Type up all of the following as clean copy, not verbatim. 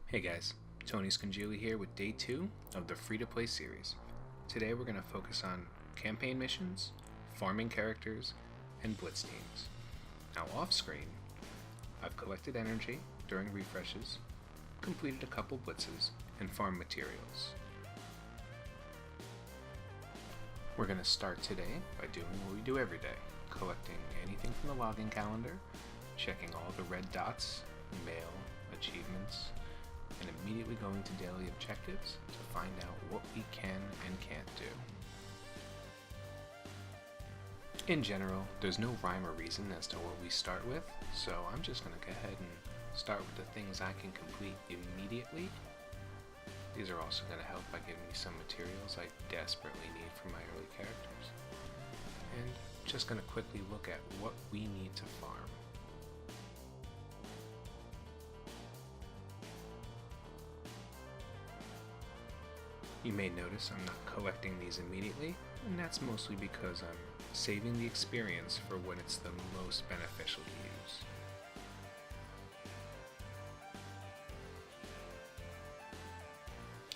Hey guys, Tony Scongili here with day 2 of the free-to-play series. Today we're going to focus on campaign missions, farming characters, and Blitz Teams. Now off-screen, I've collected energy during refreshes, completed a couple blitzes, and farmed materials. We're going to start today by doing what we do every day, collecting anything from the login calendar, checking all the red dots, mail, achievements, and immediately going to daily objectives to find out what we can and can't do. In general, there's no rhyme or reason as to what we start with, so I'm just going to go ahead and start with the things I can complete immediately. These are also going to help by giving me some materials I desperately need for my early characters. And just going to quickly look at what we need to farm. You may notice I'm not collecting these immediately, and that's mostly because I'm saving the experience for when it's the most beneficial to use.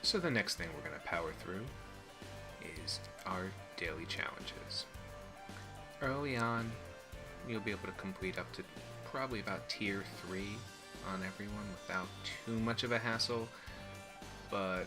So the next thing we're going to power through is our daily challenges. Early on, you'll be able to complete up to probably about tier 3 on everyone without too much of a hassle, but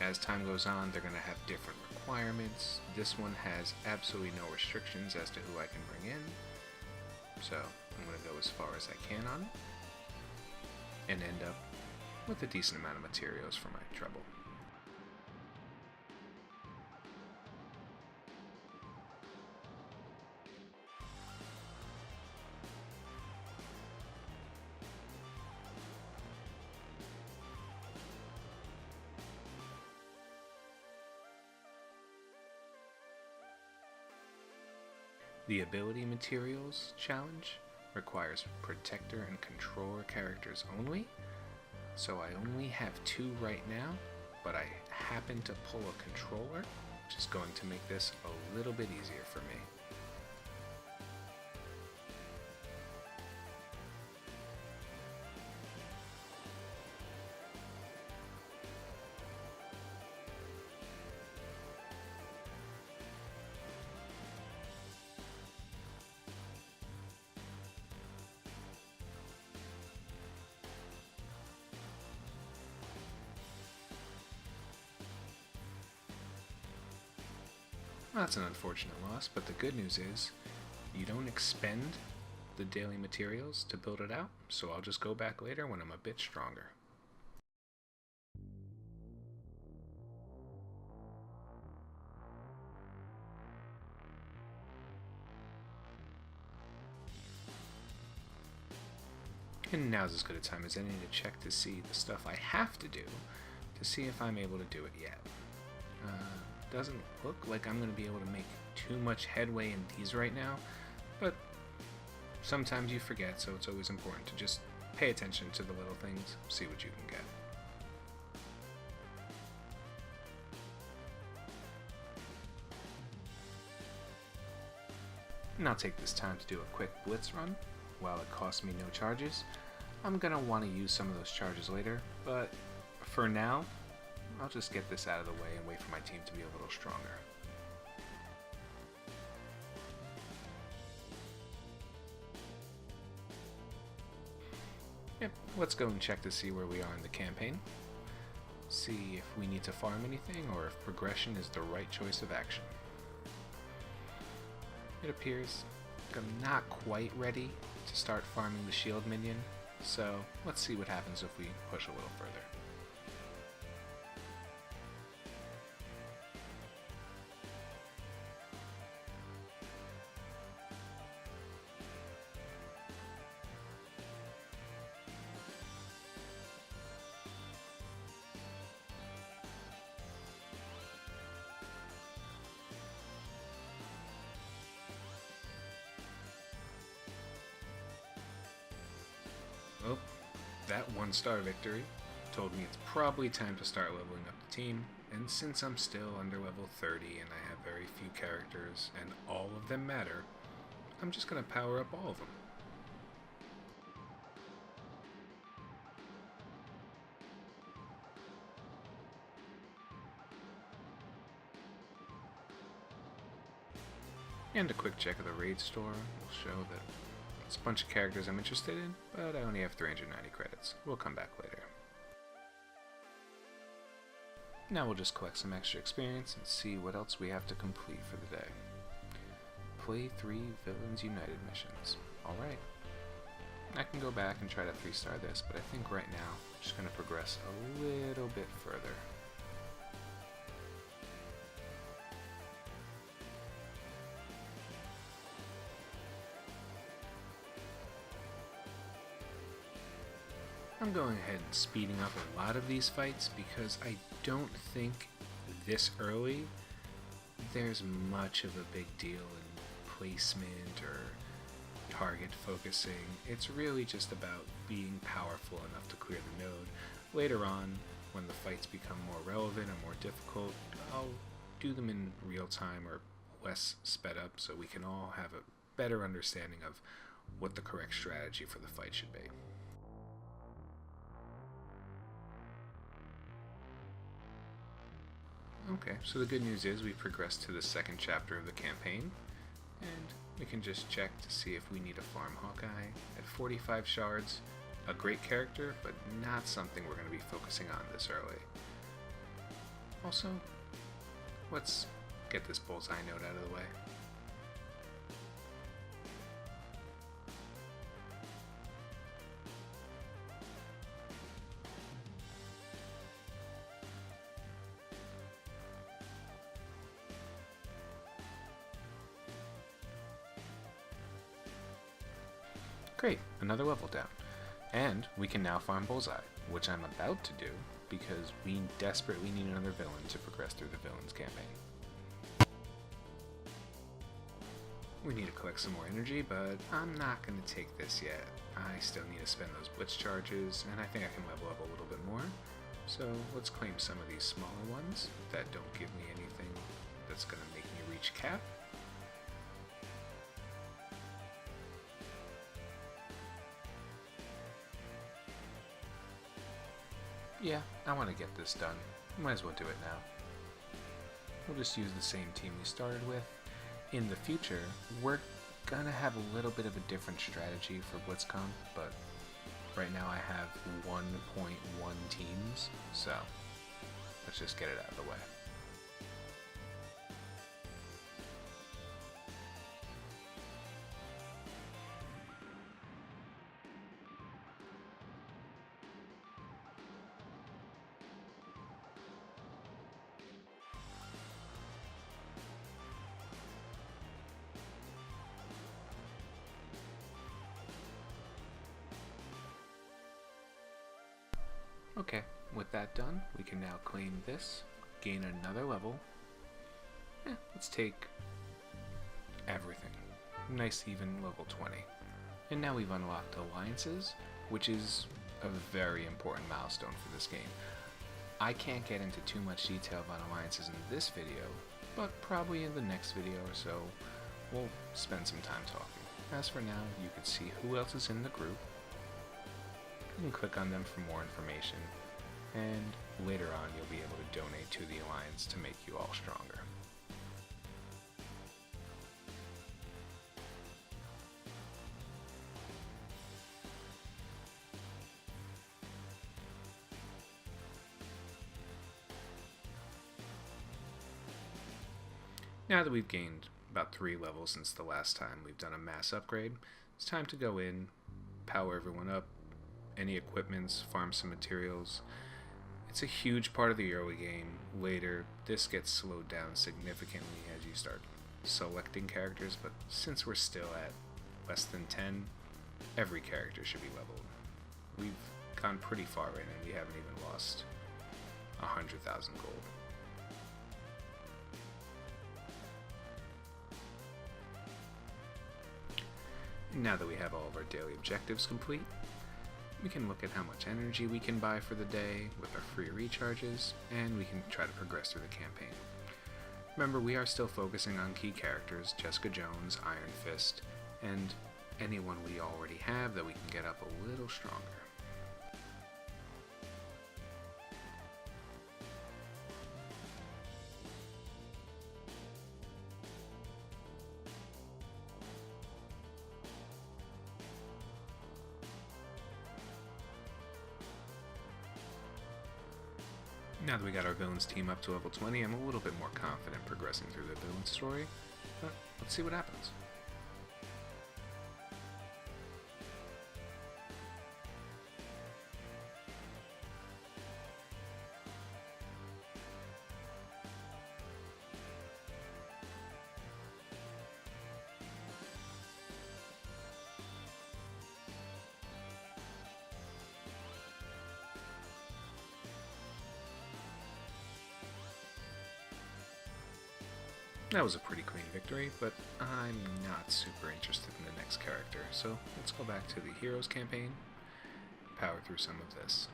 as time goes on, they're going to have different requirements. This one has absolutely no restrictions as to who I can bring in, so I'm going to go as far as I can on it, and end up with a decent amount of materials for my trouble. The Ability Materials challenge requires Protector and Controller characters only, so I only have 2 right now, but I happen to pull a Controller, which is going to make this a little bit easier for me. Well, that's an unfortunate loss, but the good news is you don't expend the daily materials to build it out, so I'll just go back later when I'm a bit stronger. And now's as good a time as any to check to see the stuff I have to do to see if I'm able to do it yet. Doesn't look like I'm going to be able to make too much headway in these right now, but sometimes you forget, so it's always important to just pay attention to the little things, see what you can get. And I'll take this time to do a quick blitz run. While it costs me no charges, I'm going to want to use some of those charges later, but for now, I'll just get this out of the way and wait for my team to be a little stronger. Yep, let's go and check to see where we are in the campaign. See if we need to farm anything or if progression is the right choice of action. It appears I'm not quite ready to start farming the shield minion, so let's see what happens if we push a little further. Well, that 1-star victory told me it's probably time to start leveling up the team, and since I'm still under level 30 and I have very few characters and all of them matter, I'm just going to power up all of them. And a quick check of the raid store will show that it's a bunch of characters I'm interested in, but I only have 390 credits. We'll come back later. Now we'll just collect some extra experience and see what else we have to complete for the day. Play 3 Villains United missions. Alright. I can go back and try to 3-star this, but I think right now I'm just going to progress a little bit further. I'm going ahead and speeding up a lot of these fights because I don't think this early there's much of a big deal in placement or target focusing. It's really just about being powerful enough to clear the node. Later on, when the fights become more relevant and more difficult, I'll do them in real time or less sped up so we can all have a better understanding of what the correct strategy for the fight should be. Okay, so the good news is we progressed to the second chapter of the campaign, and we can just check to see if we need a farm Hawkeye at 45 shards. A great character, but not something we're going to be focusing on this early. Also, let's get this bullseye node out of the way. Great, another level down. And we can now farm Bullseye, which I'm about to do because we desperately need another villain to progress through the villains campaign. We need to collect some more energy, but I'm not going to take this yet. I still need to spend those Blitz charges, and I think I can level up a little bit more. So let's claim some of these smaller ones that don't give me anything that's going to make me reach cap. Yeah, I want to get this done. Might as well do it now. We'll just use the same team we started with. In the future, we're gonna have a little bit of a different strategy for BlitzCon, but right now I have 1.1 teams, so let's just get it out of the way. Okay, with that done, we can now claim this, gain another level. Let's take everything. Nice even level 20. And now we've unlocked alliances, which is a very important milestone for this game. I can't get into too much detail about alliances in this video, but probably in the next video or so, we'll spend some time talking. As for now, you can see who else is in the group. You can click on them for more information, and later on you'll be able to donate to the Alliance to make you all stronger. Now that we've gained about 3 levels since the last time we've done a mass upgrade, it's time to go in, power everyone up, any equipments, farm some materials. It's a huge part of the early game. Later, this gets slowed down significantly as you start selecting characters, but since we're still at less than 10, every character should be leveled. We've gone pretty far in and we haven't even lost 100,000 gold. Now that we have all of our daily objectives complete, we can look at how much energy we can buy for the day with our free recharges, and we can try to progress through the campaign. Remember, we are still focusing on key characters, Jessica Jones, Iron Fist, and anyone we already have that we can get up a little stronger. Now that we got our villains team up to level 20, I'm a little bit more confident progressing through the villain story, but let's see what happens. That was a pretty clean victory, but I'm not super interested in the next character, so let's go back to the Heroes campaign, power through some of this.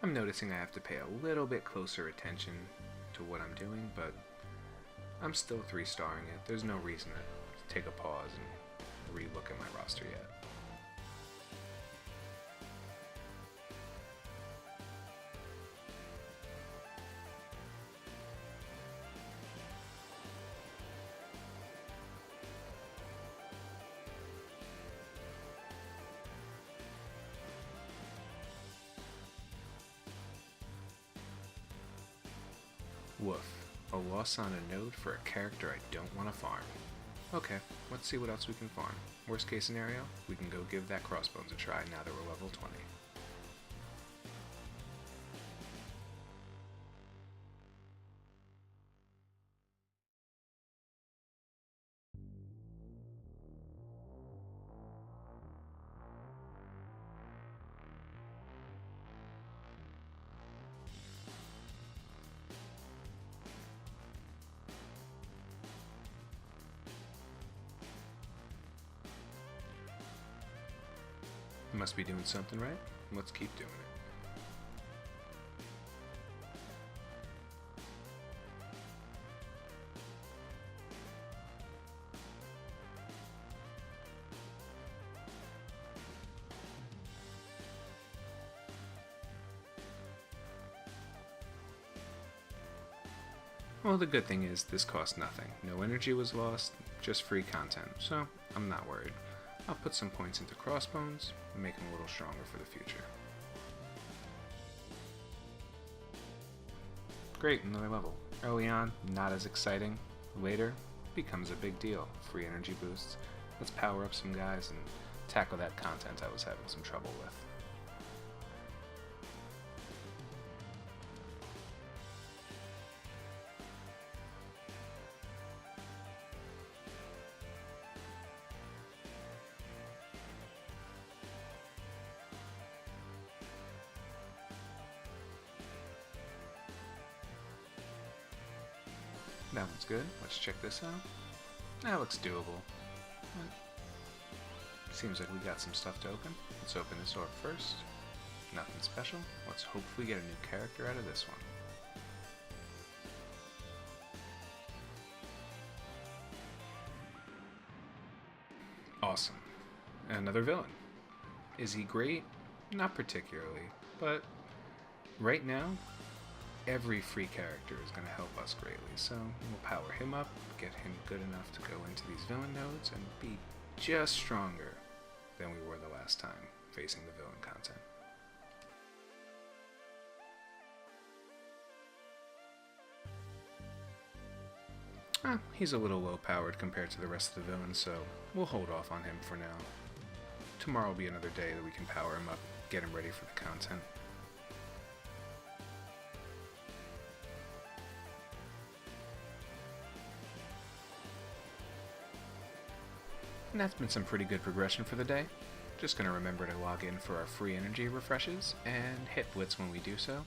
I'm noticing I have to pay a little bit closer attention to what I'm doing, but I'm still 3-starring it. There's no reason to take a pause and re-look at my roster yet. Woof. A loss on a node for a character I don't want to farm. Okay, let's see what else we can farm. Worst case scenario, we can go give that crossbones a try now that we're level 20. Must be doing something right. Let's keep doing it. Well, the good thing is this cost nothing. No energy was lost, just free content, so I'm not worried. I'll put some points into crossbones and make them a little stronger for the future. Great, another level. Early on, not as exciting. Later, becomes a big deal. Free energy boosts. Let's power up some guys and tackle that content I was having some trouble with. That one's good. Let's check this out. That looks doable. Seems like we got some stuff to open. Let's open this orb first. Nothing special. Let's hopefully get a new character out of this one. Awesome. Another villain. Is he great? Not particularly, but right now, every free character is going to help us greatly, so we'll power him up, get him good enough to go into these villain nodes, and be just stronger than we were the last time facing the villain content. He's a little low powered compared to the rest of the villains, so we'll hold off on him for now. Tomorrow will be another day that we can power him up, get him ready for the content. And that's been some pretty good progression for the day. Just gonna remember to log in for our free energy refreshes and hit Blitz when we do so.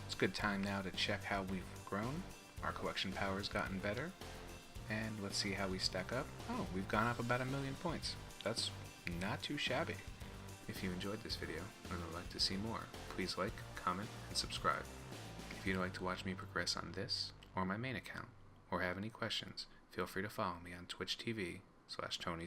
It's a good time now to check how we've grown. Our collection power has gotten better. And let's see how we stack up. Oh, we've gone up about 1,000,000 points. That's not too shabby. If you enjoyed this video and would like to see more, please like, comment, and subscribe. If you'd like to watch me progress on this or my main account, or have any questions, feel free to follow me on Twitch TV/Tony